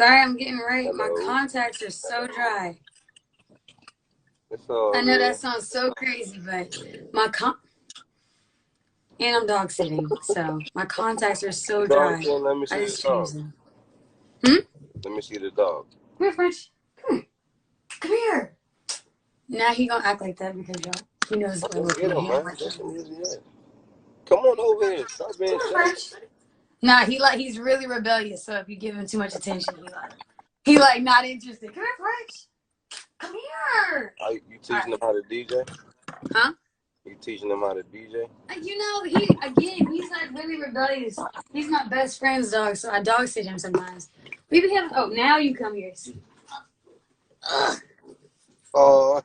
Sorry, I'm getting right. Hello. My contacts are so dry. It's all I know good. that sounds so crazy, but and I'm dog sitting, so my contacts are so Dog dry. saying, let me I see the just dog. changed them. Hmm? Let me see the dog. Come here, French. Come here. Come here. Now he gonna act like that because y'all he knows if I Let's look get at him, him man. like That's that. some easy ass. Come on over here. Stop being Come shy. here, French. Nah, he's really rebellious. So if you give him too much attention, he not interested. Come here, French. Come here. You teaching him how to DJ? Huh? You teaching him how to DJ? He's like really rebellious. He's my best friend's dog, so I dog sit him sometimes. We be having. Oh, now you come here. See. Ugh. Oh,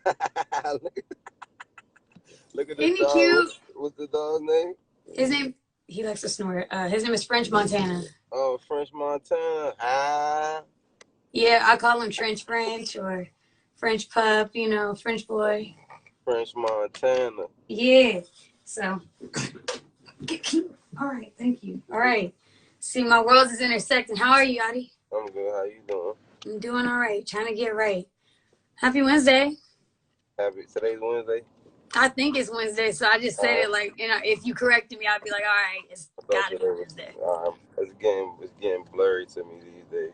look at the Ain't he dog. cute? What's the dog's name? His name. He likes to snort. His name is French Montana. Oh, French Montana. Ah. Yeah, I call him Trench French or French Pup. French boy. French Montana. Yeah. So. All right. Thank you. All right. See, my worlds is intersecting. How are you, Yaddiya? I'm good. How you doing? I'm doing all right. Trying to get right. Happy Wednesday. Today's Wednesday. I think it's Wednesday, so I just said it like, if you corrected me, I'd be like, all right, it's got to be Wednesday. It's getting blurry to me these days.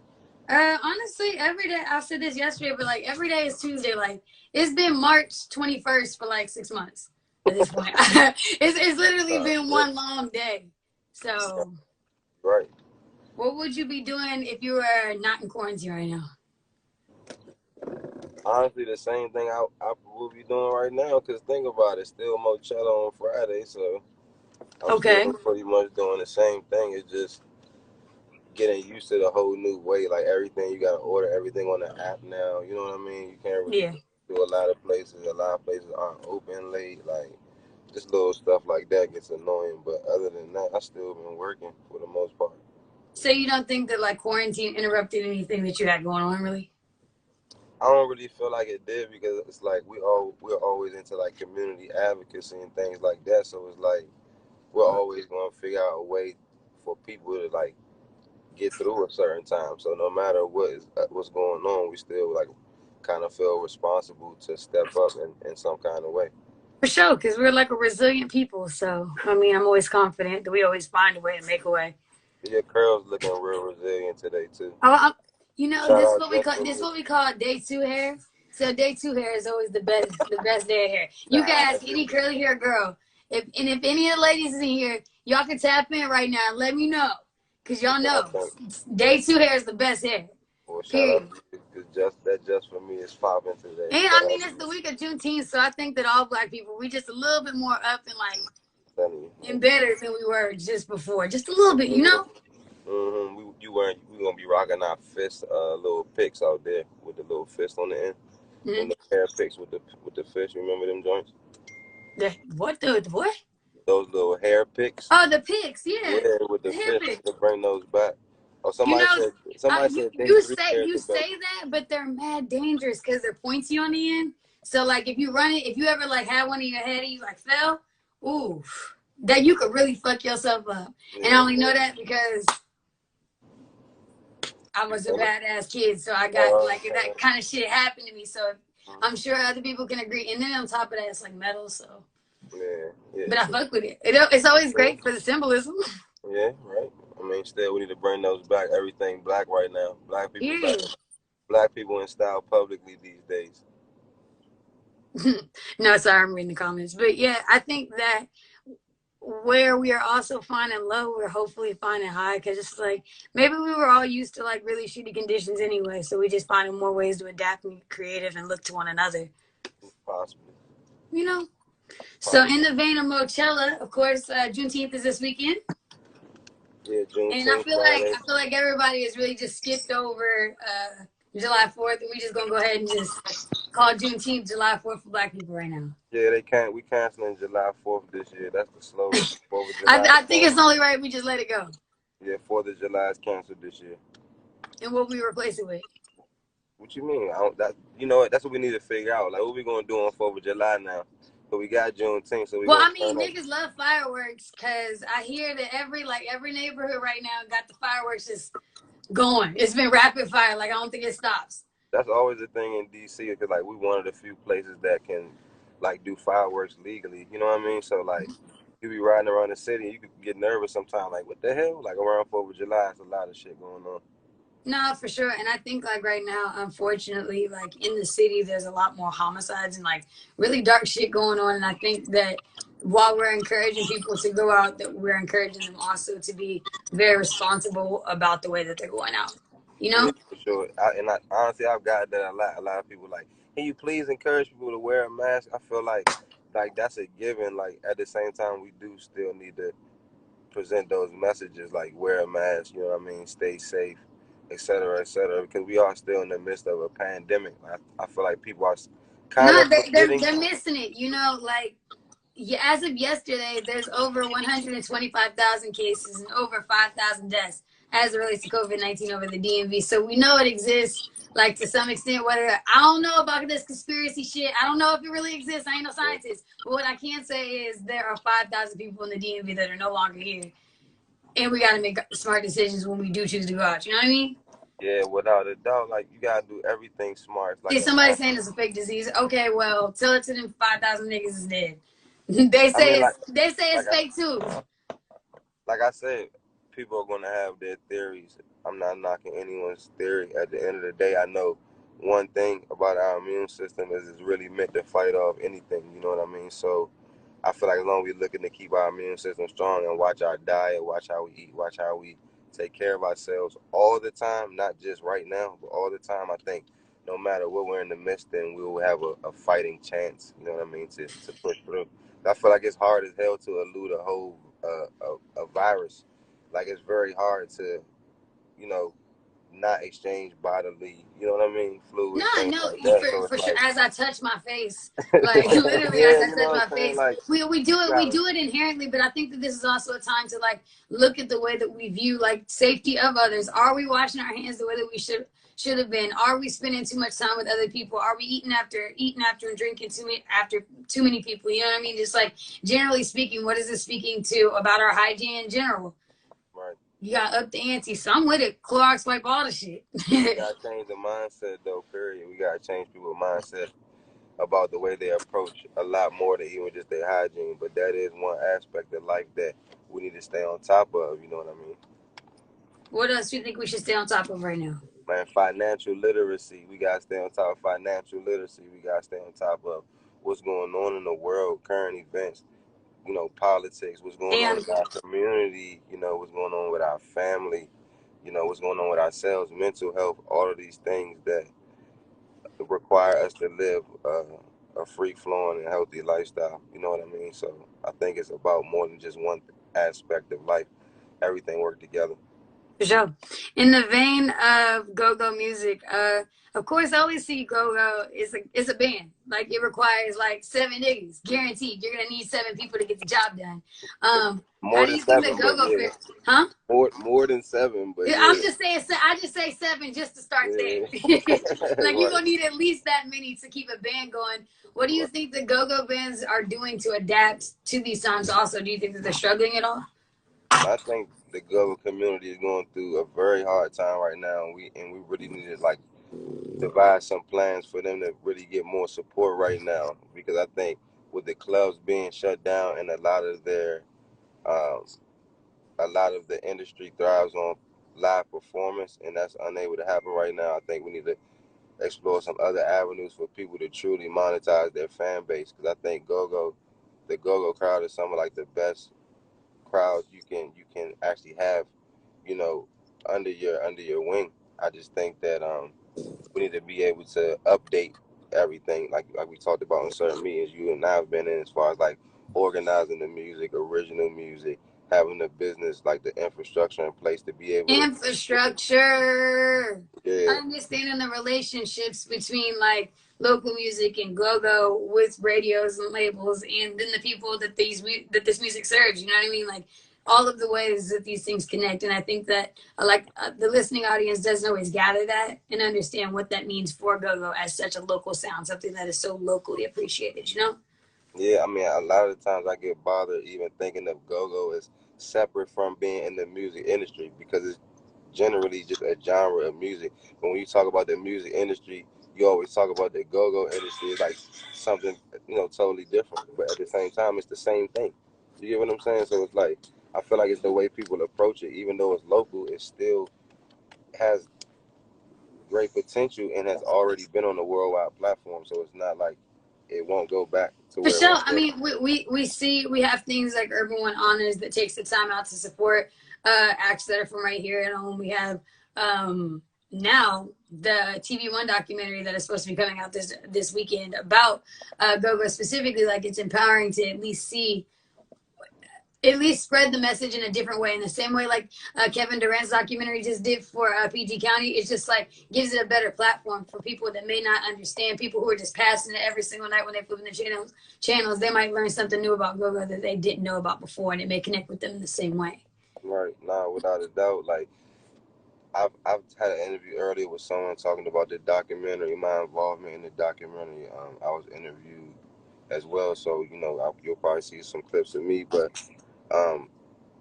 Honestly, every day, I said this yesterday, but like every day is Tuesday. Like it's been March 21st for like 6 months at this point. it's literally been one long day. So, right. What would you be doing if you were not in quarantine right now? Honestly, the same thing I will be doing right now. Cause think about it, still Moechella on Friday, so I'm still pretty much doing the same thing. It's just getting used to the whole new way. Like everything, you gotta order everything on the app now. You know what I mean? You can't really do a lot of places. A lot of places aren't open late. Like just little stuff like that gets annoying. But other than that, I still been working for the most part. So you don't think that like quarantine interrupted anything that you had going on, really? I don't really feel like it did because it's like we're always into like community advocacy and things like that. So it's like we're always going to figure out a way for people to like get through a certain time. So no matter what's going on, we still like kind of feel responsible to step up in some kind of way. For sure, because we're like a resilient people. So I mean, I'm always confident that we always find a way and make a way. Your curl's looking real resilient today too. Oh, this is what we call day 2 hair. So day 2 hair is always the best day of hair. You can ask any curly hair girl. If any of the ladies in here, y'all can tap in right now and let me know. Cause y'all know day 2 hair is the best hair. Well, period. Just for me is popping today. And I mean it's the week of Juneteenth, so I think that all black people we just a little bit more up and like and better than we were just before. Just a little bit, you know? Mm-hmm. We gonna be rocking our fist little picks out there with the little fist on the end. Mm-hmm. And the hair picks with the fish. Remember them joints? What? Those little hair picks. Oh, the picks, yeah. Yeah, with the fish to bring those back. Oh, somebody said you say that, but they're mad dangerous because they're pointy on the end. So like if you ever like had one in your head and you like fell, oof, that you could really fuck yourself up. Yeah, and I only know that because I was a badass kid, so I got like that kind of shit happened to me. So I'm sure other people can agree. And then on top of that, it's like metal, so. Yeah. But I fuck with it. It's always great for the symbolism. Yeah, right. I mean, still, we need to bring those back. Everything black right now. Black people in style publicly these days. No, sorry, I'm reading the comments. But yeah, I think that where we are also finding low, we're hopefully finding high. Because it's like, maybe we were all used to like really shitty conditions anyway. So we just finding more ways to adapt and be creative and look to one another. Possibly. You know? So in the vein of Moechella, of course, Juneteenth is this weekend. Yeah, Juneteenth. And I feel like everybody has really just skipped over July 4th, and we just gonna go ahead and just call Juneteenth July 4th for Black people right now. Yeah, we canceling July 4th this year. That's the slowest. I think it's only right we just let it go. Yeah, 4th of July is canceled this year. And what we replace it with? What you mean? That's what we need to figure out. Like, what we gonna do on 4th of July now? But we got Juneteenth, so niggas love fireworks because I hear that every neighborhood right now got the fireworks just going. It's been rapid fire. Like, I don't think it stops. That's always the thing in DC, because like we one of the few places that can like do fireworks legally. You know what I mean? So like you be riding around the city, you could get nervous sometimes. Like, what the hell? Like around 4th of July, it's a lot of shit going on. No, for sure. And I think like right now, unfortunately, like in the city, there's a lot more homicides and like really dark shit going on. And I think that while we're encouraging people to go out, that we're encouraging them also to be very responsible about the way that they're going out. You Yeah, know? for sure. Honestly, I've got that a lot. A lot of people like, can you please encourage people to wear a mask? I feel like that's a given. Like at the same time, we do still need to present those messages, like wear a mask. You know what I mean? Stay safe, et cetera, et cetera. Because we are still in the midst of a pandemic. I feel like people are kind No, of forgetting. they're missing it. You know, like yeah, as of yesterday, there's over 125,000 cases and over 5,000 deaths as it relates to COVID-19 over the DMV. So we know it exists, like to some extent. Whether I don't know about this conspiracy shit, I don't know if it really exists. I ain't no scientist, but what I can say is there are 5,000 people in the DMV that are no longer here, and we got to make smart decisions when we do choose to go out. You know what I mean? Yeah, without a doubt. Like you gotta do everything smart. Like If somebody's saying it's a fake disease, okay, well, tell it to them 5,000 niggas is dead. they I mean, say it's like fake too. like I said, people are gonna have their theories. I'm not knocking anyone's theory. At the end of the day, I know one thing about our immune system is it's really meant to fight off anything. You know what I mean? So I feel like as long as we're looking to keep our immune system strong and watch our diet, watch how we eat, watch how we take care of ourselves all the time, not just right now, but all the time, I think no matter what we're in the midst, then we will have a fighting chance, you know what I mean, to push through. I feel like it's hard as hell to elude a whole a virus. Like it's very hard to, you know, not exchange bodily, you know what I mean, No, fluids, things no, like that. So for it's sure. like, As I touch my face, like literally, as yeah, I you know touch what my I'm saying? face, Like, we gotta, do it inherently. But I think that this is also a time to like look at the way that we view like safety of others. Are we washing our hands the way that we should have been? Are we spending too much time with other people? Are we eating after and drinking after too many people? You know what I mean? Just like generally speaking, what is this speaking to about our hygiene in general? right. You got up the ante. So I'm with it. Clorox wipe all the shit. We gotta change the mindset though, period. We gotta change people's mindset about the way they approach a lot more than even just their hygiene. But that is one aspect of life that we need to stay on top of, you know what I mean? What else do you think we should stay on top of right now? Man, financial literacy. We gotta stay on top of financial literacy. We gotta stay on top of what's going on in the world, current events, you know, politics, what's going on And in our community, you know, what's going on with our family, you know, what's going on with ourselves, mental health, all of these things that require us to live a free flowing and healthy lifestyle. You know what I mean? So I think it's about more than just one aspect of life. Everything work together. for sure. In the vein of go-go music, of course, I always see go-go is a band. Like it requires like 7 niggas, guaranteed. You're gonna need 7 people to get the job done. How More do than you think the seven, but go-go yeah. fair? Huh? More than seven, but Yeah, yeah. I'm just saying. I just say 7 just to start there. Yeah. Like you're Right. gonna need at least that many to keep a band going. What do you Right. think the go-go bands are doing to adapt to these times? Also, do you think that they're struggling at all? I think the Go community is going through a very hard time right now, and we really need to like devise some plans for them to really get more support right now, because I think with the clubs being shut down and um, a lot of the industry thrives on live performance, and that's unable to happen right now. I think we need to explore some other avenues for people to truly monetize their fan base, because I think the go crowd is some of like the best crowds you can actually have, you know, under your wing. I just think that we need to be able to update everything, like we talked about in certain meetings you and I have been in, as far as like organizing the music, original music, having the business, like the infrastructure in place to be able to, Infrastructure. yeah, Understanding the relationships between like local music and go-go with radios and labels, and then the people that that this music serves. You know what I mean? Like all of the ways that these things connect. And I think that the listening audience doesn't always gather that and understand what that means for go-go as such a local sound, something that is so locally appreciated. You know? yeah. I mean, a lot of the times I get bothered even thinking of go-go as separate from being in the music industry, because it's generally just a genre of music. But when you talk about the music industry, you always talk about the go-go industry. It's like something, totally different. But at the same time, it's the same thing. You get what I'm saying? So it's like, I feel like it's the way people approach it. Even though it's local, it still has great potential and has already been on the worldwide platform. So it's not like it won't go back to For where it sure. once I was. mean, we have things like Urban One Honors that takes the time out to support acts that are from right here at home. We have now the TV One documentary that is supposed to be coming out this weekend about go-go specifically. Like, it's empowering to at least spread the message in a different way, in the same way like Kevin Durant's documentary just did for PG County. It's just like gives it a better platform for people that may not understand, people who are just passing it every single night when they flip in the channels. They might learn something new about go-go that they didn't know about before, and it may connect with them in the same way. Right. Nah, without a doubt. Like, I've had an interview earlier with someone talking about the documentary, my involvement in the documentary. I was interviewed as well, so you'll probably see some clips of me. But um,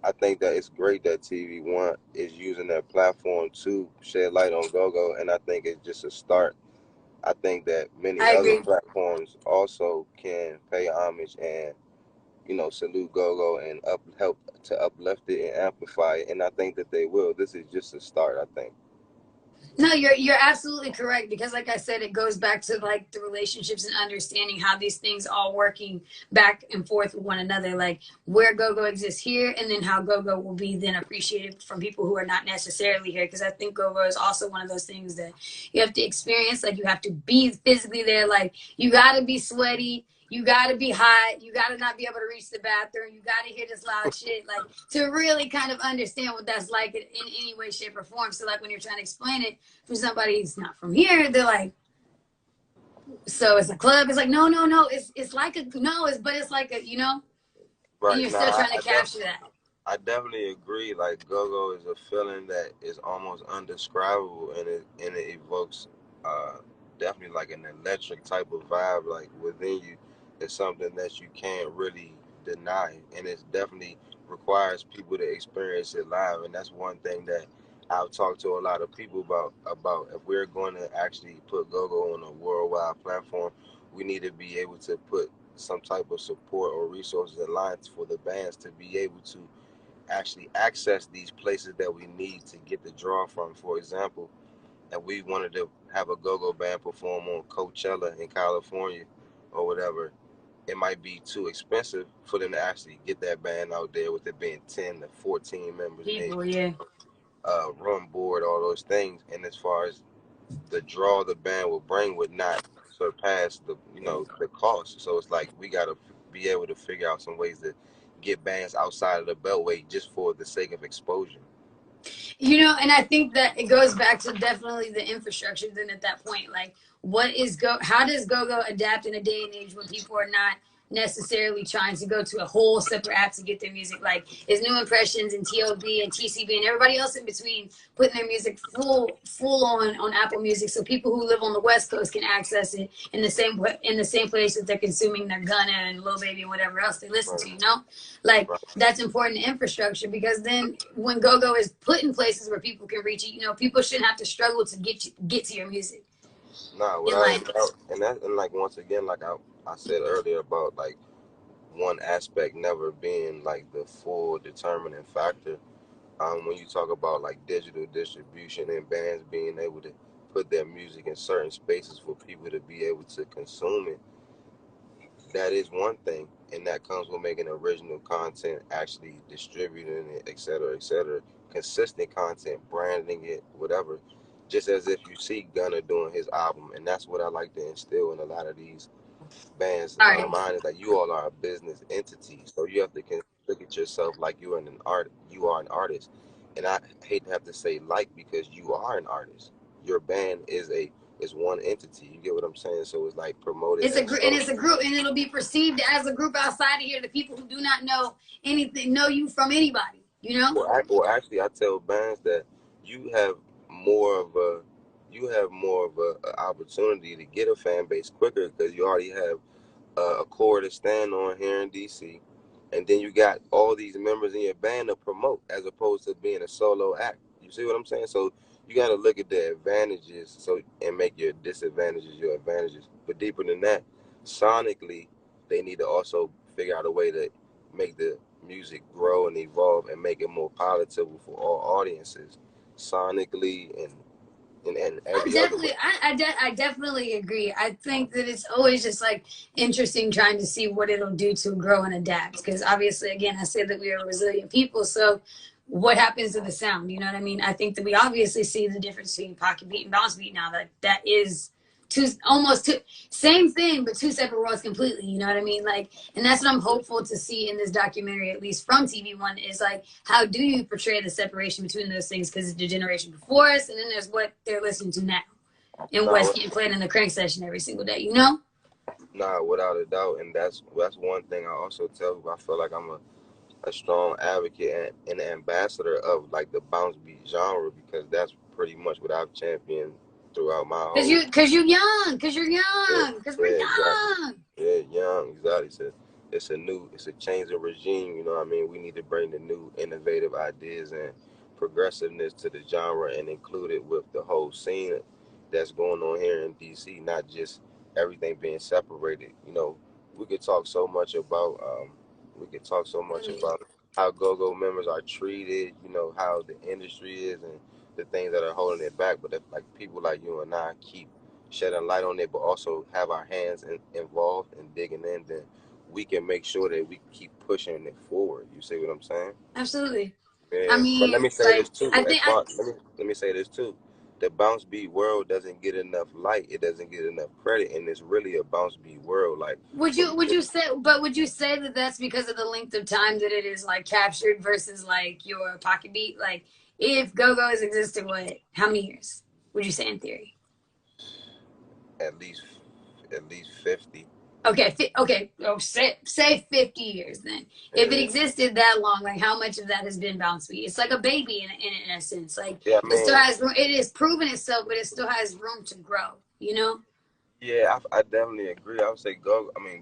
I think that it's great that TV One is using that platform to shed light on go-go, and I think it's just a start. I think that many I other agree. platforms also can pay homage and salute go-go and help to uplift it and amplify it, and I think that they will. This is just a start, I think. No, you're absolutely correct, because like I said, it goes back to like the relationships and understanding how these things all working back and forth with one another, like where go-go exists here, and then how go-go will be then appreciated from people who are not necessarily here. Because I think go-go is also one of those things that you have to experience, like you have to be physically there, like you got to be sweaty, you got to be hot, you got to not be able to reach the bathroom, you got to hear this loud shit, like to really kind of understand what that's like in any way, shape, or form. So like when you're trying to explain it for somebody who's not from here, they're like, so it's a club. It's like, no, no, no. It's like a no. But it's like a, and Right. you're still Now, trying to capture that. I definitely agree. Like, go-go is a feeling that is almost undescribable, and it evokes definitely like an electric type of vibe, like within you. It's something that you can't really deny, and it definitely requires people to experience it live. And that's one thing that I've talked to a lot of people about if we're going to actually put go-go on a worldwide platform, we need to be able to put some type of support or resources in line for the bands to be able to actually access these places that we need to get the draw from. For example, if we wanted to have a go-go band perform on Coachella in California or whatever, it might be too expensive for them to actually get that band out there with it being 10 to 14 members and they People, yeah. room board, all those things. And as far as the draw the band will bring would not surpass the cost. So it's like we gotta be able to figure out some ways to get bands outside of the beltway just for the sake of exposure. And I think that it goes back to definitely the infrastructure. Then at that point, like, how does go-go adapt in a day and age when people are not necessarily trying to go to a whole separate app to get their music? Like, is New Impressions and TOB and TCB and everybody else in between putting their music full on Apple Music, so people who live on the West Coast can access it in the same place that they're consuming their Gunna and Lil Baby and whatever else they listen to. Like, that's important infrastructure, because then when go-go is put in places where people can reach it, people shouldn't have to struggle to get to your music. Nah, Like, and like once again, like I said earlier about like one aspect never being like the full determining factor. When you talk about like digital distribution and bands being able to put their music in certain spaces for people to be able to consume it, that is one thing, and that comes with making original content, actually distributing it, et cetera, consistent content, branding it, whatever. Just as if you see Gunna doing his album, and that's what I like to instill in a lot of these bands' all right, mind is that you all are a business entity, so you have to look at yourself like you are an art. You are an artist, and I hate to have to say like because you are an artist. Your band is one entity. You get what I'm saying? So it's like promoted it's a as group, and so. it's a group, and it'll be perceived as a group outside of here. The people who do not know anything know you from anybody. Well, actually, I tell bands that you have more of a a opportunity to get a fan base quicker because you already have a core to stand on here in DC, and then you got all these members in your band to promote, as opposed to being a solo act. You see what I'm saying? So you got to look at the advantages and make your disadvantages your advantages. But deeper than that, sonically, they need to also figure out a way to make the music grow and evolve and make it more palatable for all audiences, sonically and every other way. I definitely agree. I think that it's always just like interesting trying to see what it'll do to grow and adapt. Because obviously, again, I said that we are resilient people. So, what happens to the sound? You know what I mean? I think that we obviously see the difference between pocket beat and bounce beat now. That is almost two same thing, but two separate worlds completely. You know what I mean? Like, and that's what I'm hopeful to see in this documentary, at least from TV One, is like, how do you portray the separation between those things? Because it's the generation before us, and then there's what they're listening to now, and what's getting played in the crank session every single day. You know? Nah, without a doubt, and that's one thing I also tell you. I feel like I'm a strong advocate and an ambassador of like the bounce beat genre, because that's pretty much what I've championed throughout my whole. Because you're young. Because you're young. Because we're young. Yeah, young, exactly. It's a change of regime. You know what I mean? We need to bring the new innovative ideas and progressiveness to the genre and include it with the whole scene that's going on here in DC, not just everything being separated. You know, we could talk so much about how go-go members are treated, you know, how the industry is and the things that are holding it back. But if like people like you and I keep shedding light on it, but also have our hands involved and digging in, then we can make sure that we keep pushing it forward. You see what I'm saying? Absolutely. Yeah. I mean, but let me say this too. I think Let me say this too. The bounce beat world doesn't get enough light. It doesn't get enough credit, and it's really a bounce beat world. Like, would you say that that's because of the length of time that it is like captured versus like your pocket beat? Like, if go-go has existed, how many years would you say in theory? at least 50. Okay, okay. Oh, say 50 years then. If it existed that long, like how much of that has been bounce beat? It's like a baby in a sense. Like, it still has room. It has proven itself, but it still has room to grow. You know? Yeah, I definitely agree. I would say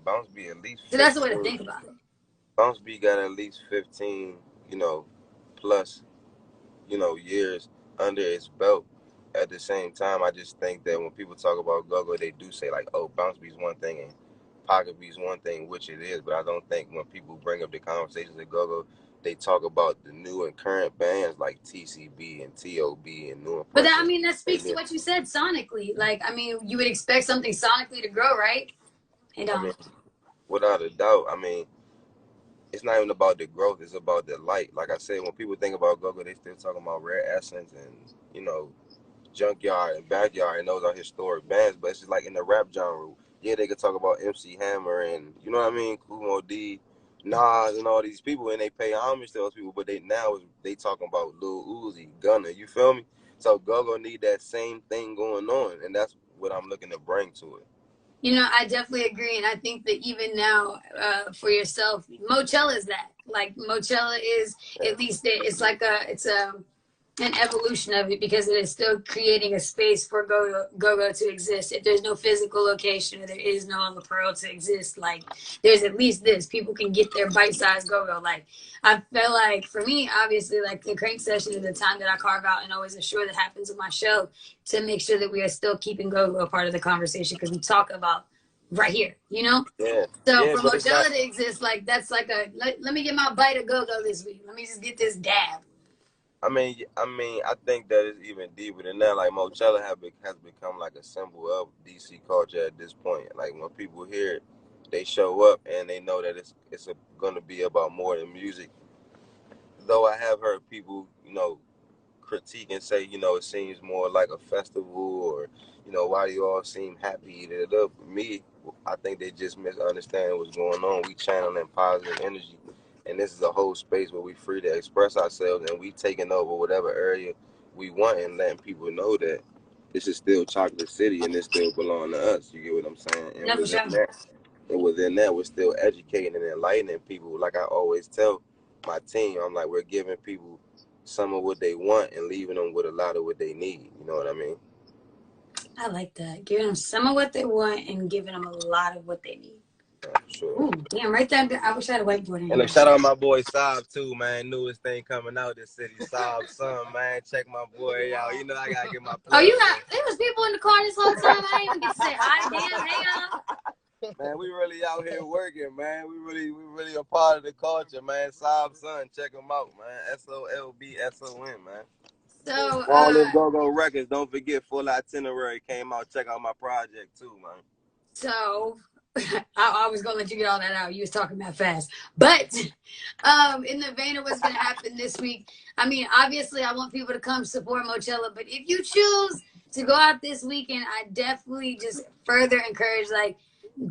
bounce beat at least 15. So that's the way to think about it. Bounce beat got at least 15, you know, plus, you know, years under its belt. At the same time, I just think that when people talk about go-go, they do say like, oh, bounce beat's one thing and pocket beat's one thing, which it is. But I don't think when people bring up the conversations of go-go, they talk about the new and current bands like TCB and TOB and New. But that, I mean, that speaks to what you said sonically. Like, I mean, you would expect something sonically to grow, right? I mean, without a doubt. I mean, it's not even about the growth; it's about the light. Like I said, when people think about go-go, they still talking about Rare Essence and, you know, Junkyard and Backyard, and those are historic bands. But it's just like in the rap genre, yeah, they could talk about MC Hammer and, you know what I mean, Kumo D, Nas, and all these people, and they pay homage to those people. But they talking about Lil Uzi, Gunna. You feel me? So go-go need that same thing going on, and that's what I'm looking to bring to it. You know, I definitely agree, and I think that even now, for yourself, Moechella is that. Like, Moechella is at least it's like an evolution of it, because it is still creating a space for go-go to exist. If there's no physical location, or there is no La Pearl to exist, like, there's at least this. People can get their bite-sized go-go. Like, I feel like, for me, obviously, like, the crank session is the time that I carve out and always ensure that happens with my show, to make sure that we are still keeping go-go a part of the conversation, because we talk about right here, you know? Yeah. So for Moechella to exist, like, that's like let me get my bite of go-go this week. Let me just get this dab. I mean, I think that it's even deeper than that. Like, Moechella has become like a symbol of DC culture at this point. Like, when people hear it, they show up and they know that it's going to be about more than music. Though I have heard people, you know, critique and say, you know, it seems more like a festival, or, you know, why do you all seem happy? Me, I think they just misunderstand what's going on. We channeling positive energy, and this is a whole space where we free to express ourselves, and we taking over whatever area we want and letting people know that this is still Chocolate City and this still belong to us. You get what I'm saying? And within that, we're still educating and enlightening people. Like I always tell my team, I'm like, we're giving people some of what they want and leaving them with a lot of what they need. You know what I mean? I like that. Giving them some of what they want and giving them a lot of what they need. Sure. Ooh, damn, right there. I wish I had a whiteboard in And here. shout out my boy Saab too, man. Newest thing coming out this city. Saab son, man. Check my boy out. You know I gotta get my plug. Oh, you got there was people in the car this whole time. I didn't even get to say hi, damn, hey y'all. Man, we really out here working, man. We really a part of the culture, man. Saab son, check him out, man. SOLBSON, man. So All this Go-Go Records, don't forget Full Itinerary came out. Check out my project too, man. So I was gonna let you get all that out. You was talking that fast. But in the vein of what's gonna happen this week, I mean, obviously I want people to come support Moechella, but if you choose to go out this weekend, I definitely just further encourage, like,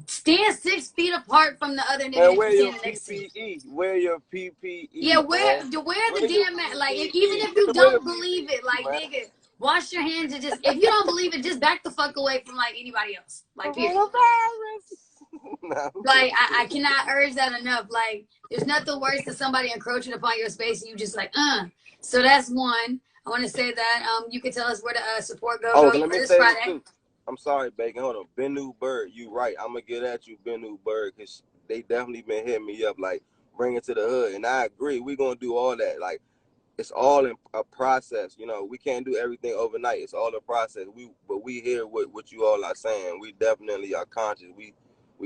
stand 6 feet apart from the other nigga. And wear your PPE. Wear your PPE. Yeah, wear the damn mask. Like, even if you don't believe it, like, nigga, wash your hands and just, if you don't believe it, just back the fuck away from, like, anybody else. Like, period. Like, I cannot urge that enough. Like, there's nothing worse than somebody encroaching upon your space and you just like, So that's one. I want to say that you can tell us where to support Go-Go let me this say Friday. Too. I'm sorry, Bacon. Hold on. Bennu Bird, you right. I'm going to get at you, Bennu Bird, because they definitely been hitting me up, like, bring it to the hood. And I agree. We're going to do all that. Like, it's all in a process. You know, we can't do everything overnight. It's all a process. But we hear what you all are saying. We definitely are conscious. We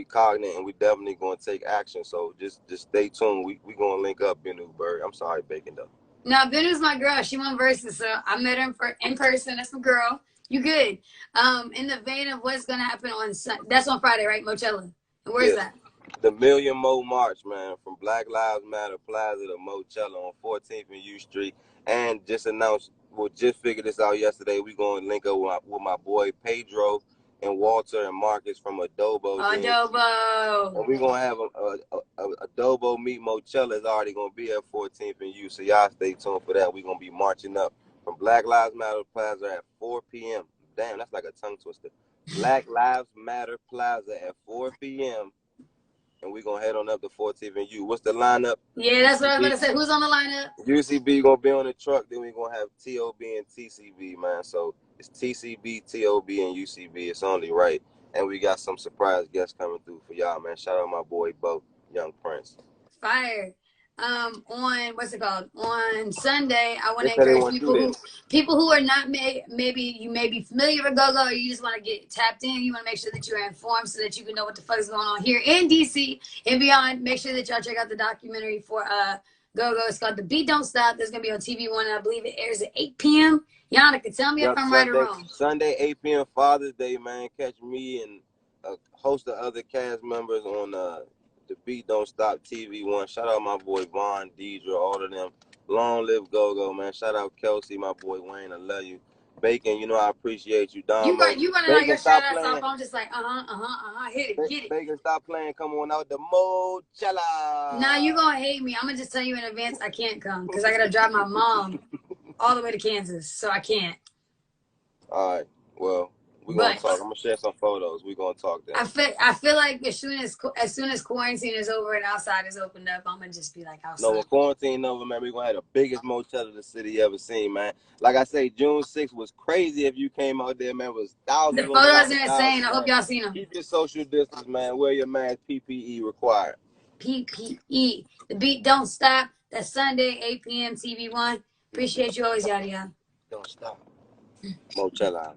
cognizant, and we definitely going to take action. So just stay tuned. We going to link up, Bennu Bird. I'm sorry, Bacon, though. No, Bennu's my girl. She won Versus, so I met her in person. That's my girl. You good? In the vein of what's gonna happen on that's on Friday, right? Moechella. Where's that? The Million Mo March, man, from Black Lives Matter Plaza to Moechella on 14th and U Street, and just announced. Well, just figured this out yesterday. We gonna link up with my boy Pedro and Walter and Marcus from Adobo. Adobo. And we gonna have a Adobo meet Moechella is already gonna be at 14th and U. So y'all stay tuned for that. We gonna be marching up from Black Lives Matter Plaza at 4 p.m. Damn, that's like a tongue twister. Black Lives Matter Plaza at 4 p.m. And we're going to head on up to 14th and U. What's the lineup? Yeah, that's what I was going to say. Who's on the lineup? UCB going to be on the truck. Then we're going to have TOB and TCB, man. So it's TCB, TOB, and UCB. It's only right. And we got some surprise guests coming through for y'all, man. Shout out my boy, Bo, Young Prince. Fire. On what's it called? On Sunday, I want to encourage people who are not maybe you may be familiar with Go-Go, or you just want to get tapped in. You want to make sure that you're informed so that you can know what the fuck is going on here in DC and beyond. Make sure that y'all check out the documentary for Go-Go. It's called The Beat Don't Stop. That's gonna be on TV1, and I believe it airs at 8 p.m. Yana can tell me if I'm right or wrong. Sunday, 8 p.m. Father's Day, man. Catch me and a host of other cast members on The Beat Don't Stop TV1. Shout out my boy Vaughn, Deidre, all of them. Long live Go-Go, man. Shout out Kelsey, my boy Wayne. I love you. Bacon, you know I appreciate you. Dom, you want to know your shout outs off. I'm just like, hit it, get it. Bacon, stop playing. Come on out the Moechella. Nah, you gonna hate me. I'm gonna just tell you in advance I can't come because I gotta drive my mom all the way to Kansas, so I can't. All right, well. We're gonna talk. I'm gonna share some photos. We're gonna talk then. I feel like as soon as quarantine is over and outside is opened up, I'm gonna just be like outside. No, when quarantine over, man, we're gonna have the biggest Moechella the city ever seen, man. Like I say, June 6th was crazy. If you came out there, man, it was thousands. The photos are insane. I hope y'all seen them. Keep your social distance, man. Wear your mask. PPE required. PPE. The Beat Don't Stop. That's Sunday, 8 p.m. TV1. Appreciate you always, Yaddiya. Don't stop. Moechella.